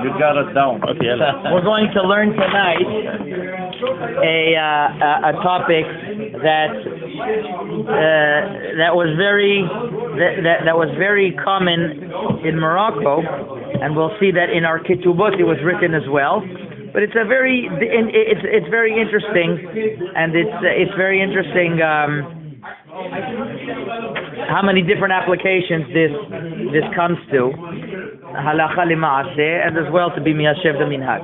You got it down. Okay. We're going to learn tonight a topic that was very common in Morocco, and we'll see that in our ketubot it was written as well. But it's very interesting, and it's very interesting how many different applications this comes to, halacha lima'aseh, and as well to be miyashev the minhag.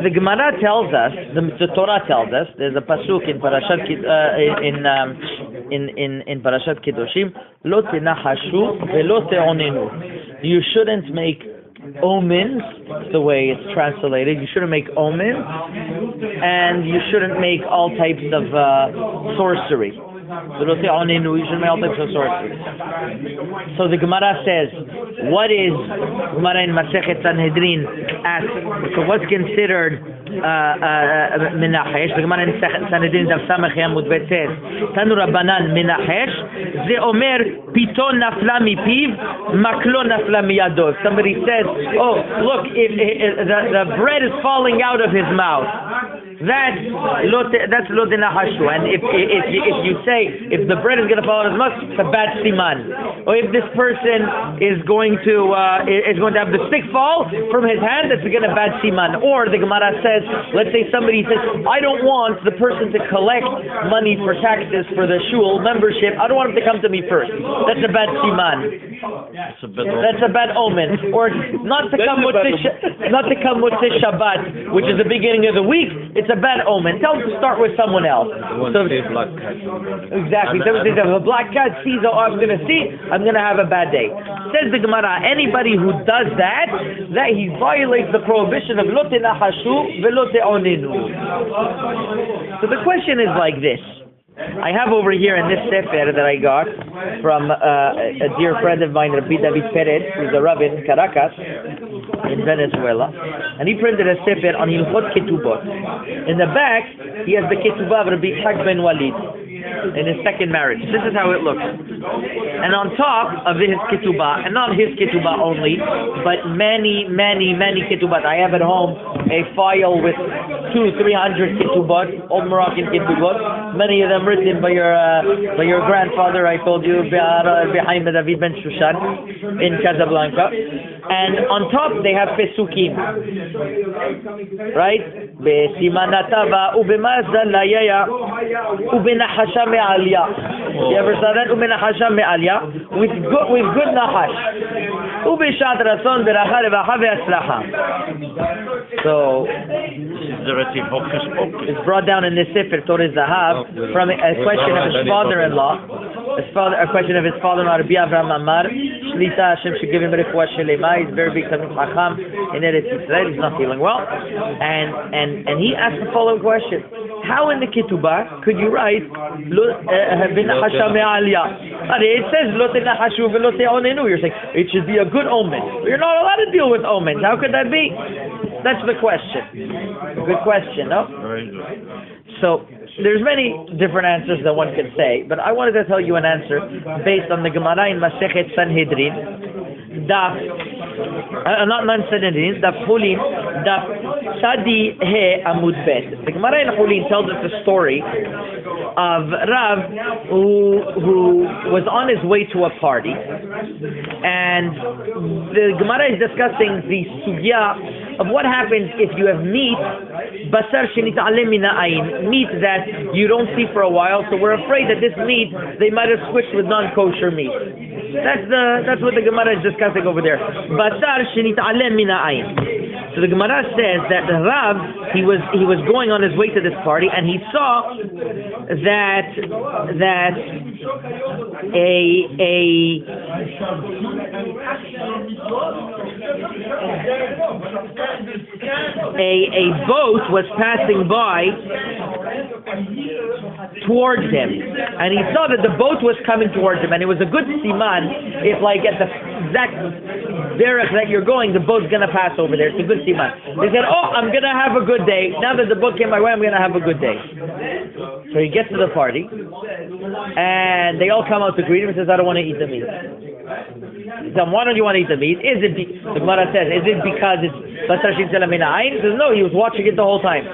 The Gemara tells us, the Torah tells us, there's a pasuk in Parashat in Parashat Kedoshim, lo tenachashu velo te'onenu. You shouldn't make omens, the way it's translated. You shouldn't make omens, and you shouldn't make all types of sorcery. You shouldn't make all types of sorcery. So the Gemara says, what is, Gemara in Masechet Sanhedrin asks, so what's considered menachesh? The Gemara in Sanhedrin Daf Samech Yamud Bet says, Tanu Rabbanan menachesh, ze omer piton nafla mipiv, maklo nafla miyado. If somebody says, oh, look, if the bread is falling out of his mouth, that's lo tenachashu. And if you say, if the bread is going to fall out of his mouth, it's a bad siman. Or if this person is going to have the stick fall from his hand, that's again a bad siman. Or the Gemara says, let's say somebody says, I don't want the person to collect money for taxes for the shul membership. I don't want him to come to me first. That's a bad siman. That's a bad omen. Or not to come with Shabbat, which is the beginning of the week. It's a bad omen. Tell him to start with someone else. So, exactly. So if a black cat sees what I'm going to see, I'm going to have a bad day. Says the Gemara, anybody who does that he violates the prohibition of lo tenachashu velo te'onenu. So the question is like this. I have over here in this sefer that I got from a dear friend of mine, Rabbi David Perez, who's a rabbi in Caracas, in Venezuela, and he printed a sefer on Hilchot Ketubot. In the back, he has the Ketubah of Rabbi Yitzhak ben Walid in his second marriage. This is how it looks. And on top of his ketubah, and not his ketubah only, but many ketubah. I have at home a file with 200-300 ketubot, old Moroccan ketubot, many of them written by your grandfather, I told you, behind David ben Shushan in Casablanca. And on top they have pesukim, right? Besimanatava ubemazda layaya ubenachasha me'alya. You ever saw that? Ubenachasha me'alya with good nachash. Ubeshat rason beracha revacha ve'atzlacha. So it's brought down in this sefer Torah Zahav from a question of his father-in-law. A question of his father-in-law, Rabbi Avraham Amar, Shlita Hashem should give him refuah shelema. He's very big Talmid Chacham in Eretz Yisrael. He's not feeling well, and he asked the following question: how in the ketubah could you write v'nachasha me'alya? It says lo tenachashu v'lo te'onenu. You're saying it should be a good omen. You're not allowed to deal with omens. How could that be? That's the question. A good question, no? Very good. So there's many different answers that one can say, but I wanted to tell you an answer based on the Gemara in Masechet Sanhedrin, Daf Chulin, Daf Sadi He Amud Bet. The Gemara in Chulin tells us the story of Rav who was on his way to a party, and the Gemara is discussing the sugya of what happens if you have meat, basar shenit'alem min ha'ayin, meat that you don't see for a while, so we're afraid that this meat they might have switched with non-kosher meat. That's what the Gemara is discussing over there. Basar shenit'alem min ha'ayin. So the Gemara says that the Rav, he was going on his way to this party, and he saw that a boat was passing by towards him, and he saw that the boat was coming towards him, and it was a good siman if, like, at the exact derech that you're going, the boat's going to pass over there. It's a good siman. They said, oh, I'm going to have a good day. Now that the boat came my way, I'm going to have a good day. So he gets to the party, and they all come out to greet him and says, I don't want to eat the meat. Then why don't you want to eat the meat? The Gemara says, is it because it's Basar Shin Minayin? He says, no, he was watching it the whole time.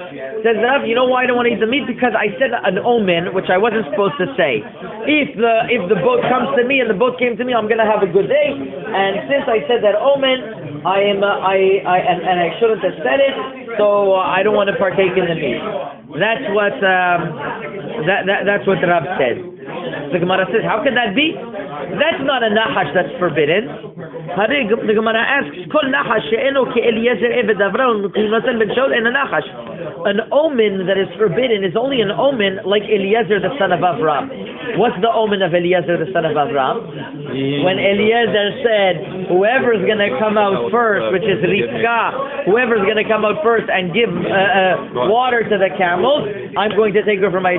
Says Rav, you know why I don't want to eat the meat? Because I said an omen, which I wasn't supposed to say. If the boat comes to me and the boat came to me, I'm going to have a good day. And since I said that omen, I shouldn't have said it, so I don't want to partake in the meat. That's what Rav said. The Gemara says, how can that be? That's not a nahash that's forbidden. The Gemara asks, Kol nahash she'eno ke'eliezer eved Avram k'noten ben Shaul en a nahash. An omen that is forbidden is only an omen like Eliezer the son of Avram. What's the omen of Eliezer the son of Avram? When Eliezer said, whoever's going to come out first, which is Rivka, whoever's going to come out first and give water to the camels, I'm going to take her for as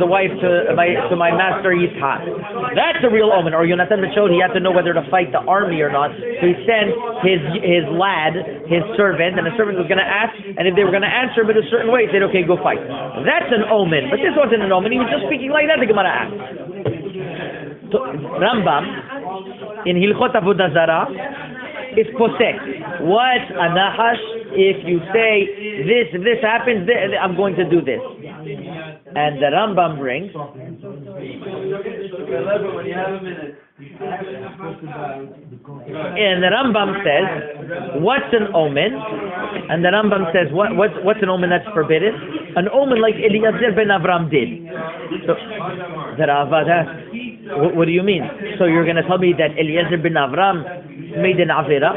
a wife to my master Yitzhak. That's a real omen. Or Yonatan showed he had to know whether to fight the army or not. So he sent his lad, his servant, and the servant was going to ask, and if they were going to answer him in a certain way, he said, okay, go fight. That's an omen. But this wasn't an omen. He was just speaking like that, the Gemara asked. Rambam, in Hilchot Avodah Zarah, is posek. What a nahash if you say, if this happens, I'm going to do this. And the Rambam brings, and the Rambam says, what's an omen? And the Rambam says, what's an omen that's forbidden? An omen like Eliezer ben Avram did. So the Ravad asks, what do you mean? So you're going to tell me that Eliezer ben Avram made an Avera?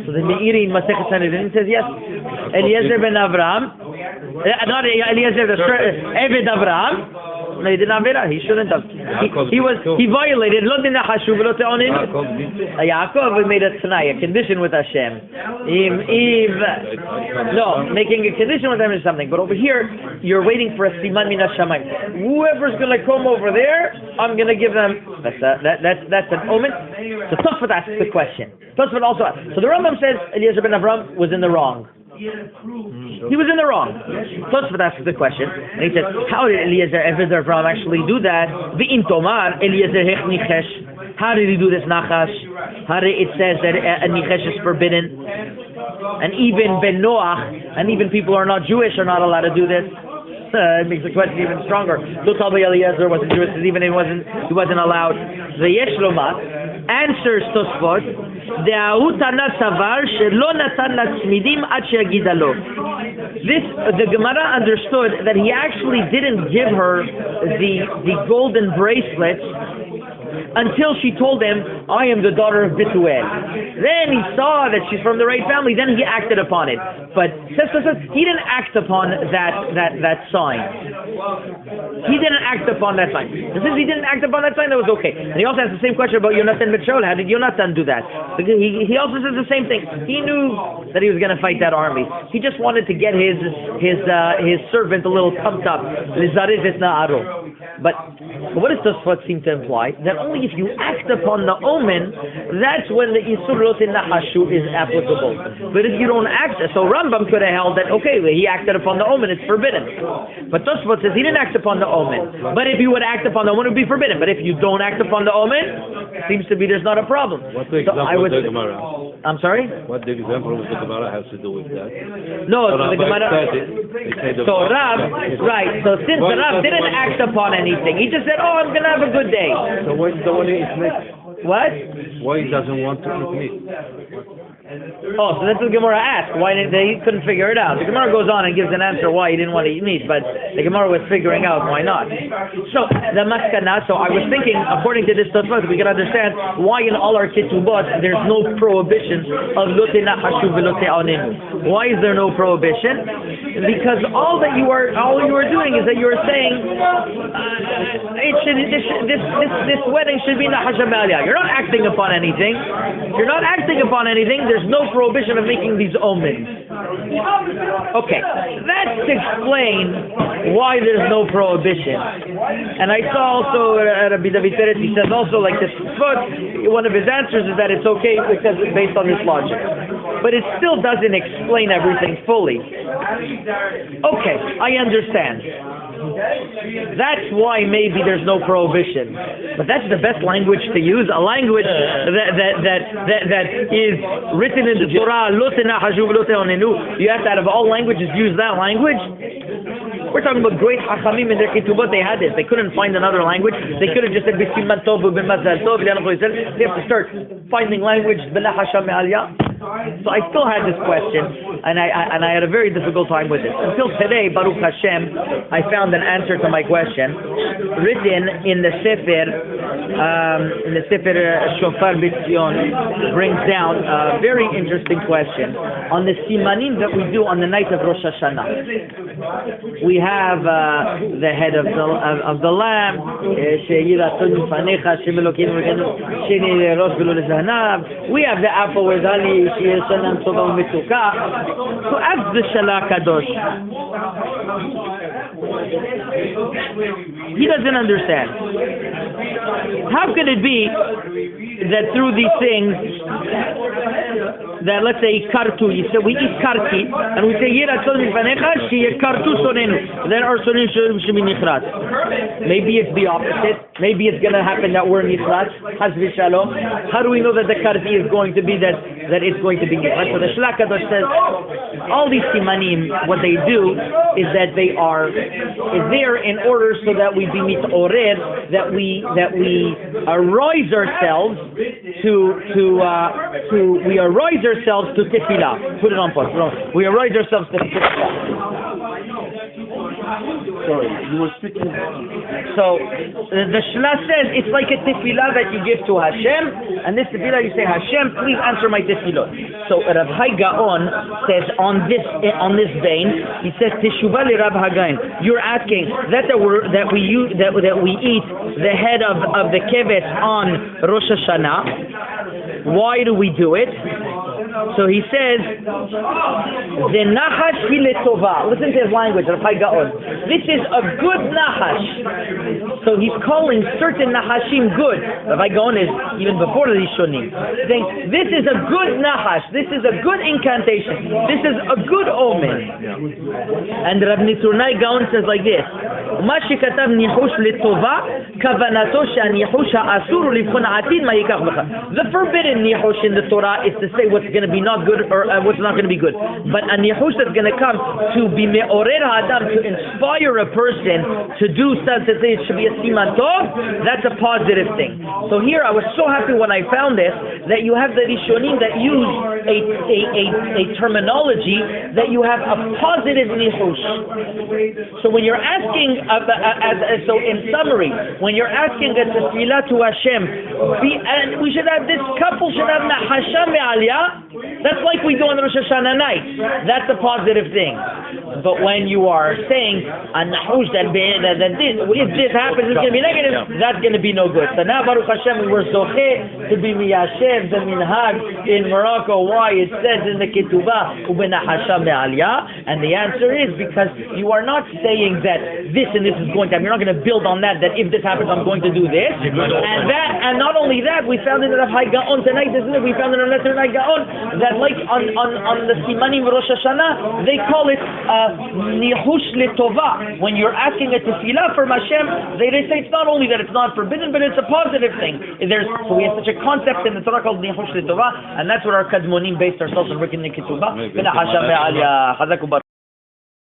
So the Meiri in Masechet Sanhedrin says, yes, Eliezer ben Avram, not Eliezer, the Eved Avram, no, he didn't have it. He shouldn't have. He violated. Yaakov made a t'nai, a condition with Hashem. Making a condition with him is something. But over here, you're waiting for a siman min hashamayim. Whoever's going to come over there, I'm going to give them. That's an omen. So Tosfot asks the question. Tosfot also asks. So the Rambam says Eliezer ben Avram was in the wrong. He was in the wrong. Tosfot asks the question, and he says, how did Eliezer Eved Avram actually do that? V'im tomar Eliezer hech nichesh. How did he do this nachash? How did it says that a nichesh is forbidden, and even ben Noach, and even people who are not Jewish are not allowed to do this. It makes the question even stronger. Don't tell me Eliezer wasn't Jewish, even he wasn't allowed. The Yeshloma answers Tosfot. This, the Gemara understood that he actually didn't give her the golden bracelets until she told him, I am the daughter of Bituel. Then he saw that she's from the right family, then he acted upon it. But he didn't act upon that sign. He didn't act upon that sign. And since he didn't act upon that sign, that was okay. And he also has the same question about Yonatan ben Shaul. How did Yonatan do that? He also says the same thing. He knew that he was going to fight that army. He just wanted to get his servant a little pumped up. But what does Tosfot seem to imply? That only if you act upon the omen, that's when the Isur Lotin Nahashu is applicable. But if you don't act, so Rambam could have held that, okay, he acted upon the omen, it's forbidden. But Tosfot says he didn't act upon the omen. But if you would act upon the omen, it would be forbidden. But if you don't act upon the omen, it seems to be there's not a problem. What's the example of the Gemara? I'm sorry? What the example of the Gemara has to do with that? No, the Gemara... So Rav, right, so since the Rav didn't act upon anything, he just said, I'm going to have a good day. So why he don't want to eat meat? What? Why he doesn't want to eat meat? Oh, so that's what the Gemara asked. Why he couldn't figure it out? The Gemara goes on and gives an answer why he didn't want to eat meat, but the Gemara was figuring out why not. So the maskana. So I was thinking, according to this Tosfot, we can understand why in all our ketubot there's no prohibition of lote nachashu velote onenu. Why is there no prohibition? Because all you are doing is that you are saying this wedding should be nachash amalya. You're not acting upon anything. You're not acting upon anything. There's no prohibition of making these omens. Okay, that's to explain why there's no prohibition. And I saw also Rabbi David Peretz, he says also like this, one of his answers is that it's okay because it's based on this logic. But it still doesn't explain everything fully. Okay, I understand. That's why maybe there's no prohibition. But that's the best language to use, a language that is written in the Torah. You have to, out of all languages, use that language. We're talking about great hachamim in their ketubot. They had this. They couldn't find another language. They could have just said b'siman tov u'b'mazal tov. They have to start finding language. So I still had this question, and I had a very difficult time with it until today. Baruch Hashem, I found an answer to my question, written in the Sefer Shofar B'Tzion. Brings down a very interesting question on the simanim that we do on the night of Rosh Hashanah. We have the head of the lamb. We have the apple with honey. So ask the Shala Kadosh. He doesn't understand. How could it be that through these things, that let's say kartu, you say we eat karti, and we say yiratzon mifanecha sheyekartu sonenu, then our sonenu should be nichrat. Maybe it's the opposite. Maybe it's going to happen that we're nichrat. Haz v'shalom. How do we know that the karti is going to be that it's going to be nichrat? So the Shala Kadosh says all these simanim, what they do is that they are there in order so that we be mitorer, that we arouse ourselves to tefillah. Put it on pause. We arouse ourselves to tefillah. Sorry, you were speaking. So the Shla says it's like a tefillah that you give to Hashem, and this tefillah you say, Hashem, please answer my tefillot. So Rav Hai Gaon says on this vein, he says Teshuvah li Rav Hagain. You're asking that we eat the head of the keves on Rosh Hashanah. Why do we do it? So he says, the nachash hi letova. Listen to his language, Rav Hai Gaon. This is a good nachash. So he's calling certain nahashim good. Rav Hai Gaon is even before the Rishonim, saying this is a good nachash. This is a good incantation. This is a good omen. And Rav Niturnai Gaon says like this: מה שכתב ניחוש לטובה, כוונתו שהניחוש האסור הוא לבחון העתיד מה ייקח בך. The forbidden nihush in the Torah is to say what's going to be not good or what's not going to be good. But a nihush that's going to come to be me'orer ha'adam, to inspire a person to do something, to say it should be a siman tov, that's a positive thing. So here I was so happy when I found this, that you have the Rishonim that use a terminology that you have a positive nihush. So when you're asking, so in summary, when you're asking a tefillah to Hashem, and we should have, this couple should have nahasha me'aliyah, that's like we do on Rosh Hashanah night. That's a positive thing. But when you are saying a nahush that if this happens, it's going to be negative, that's going to be no good. So now Baruch Hashem, we were zocheh to be miyashev the minhag in Morocco. Why? It says in the ketubah ubenahasha me'aliyah, and the answer is because you are not saying that this and this is going to happen. You're not going to build on that if this happens, I'm going to do this. And not only that, we found in Rav Hai Gaon tonight, isn't it? We found in Rav Hai Gaon that like on the Simanim Rosh Hashanah, they call it nihush letova. When you're asking a tefillah for Hashem, they say it's not only that it's not forbidden, but it's a positive thing. So we have such a concept in the Torah called nihush letova, and that's what our kadmonim based ourselves on Rikin Ketubah.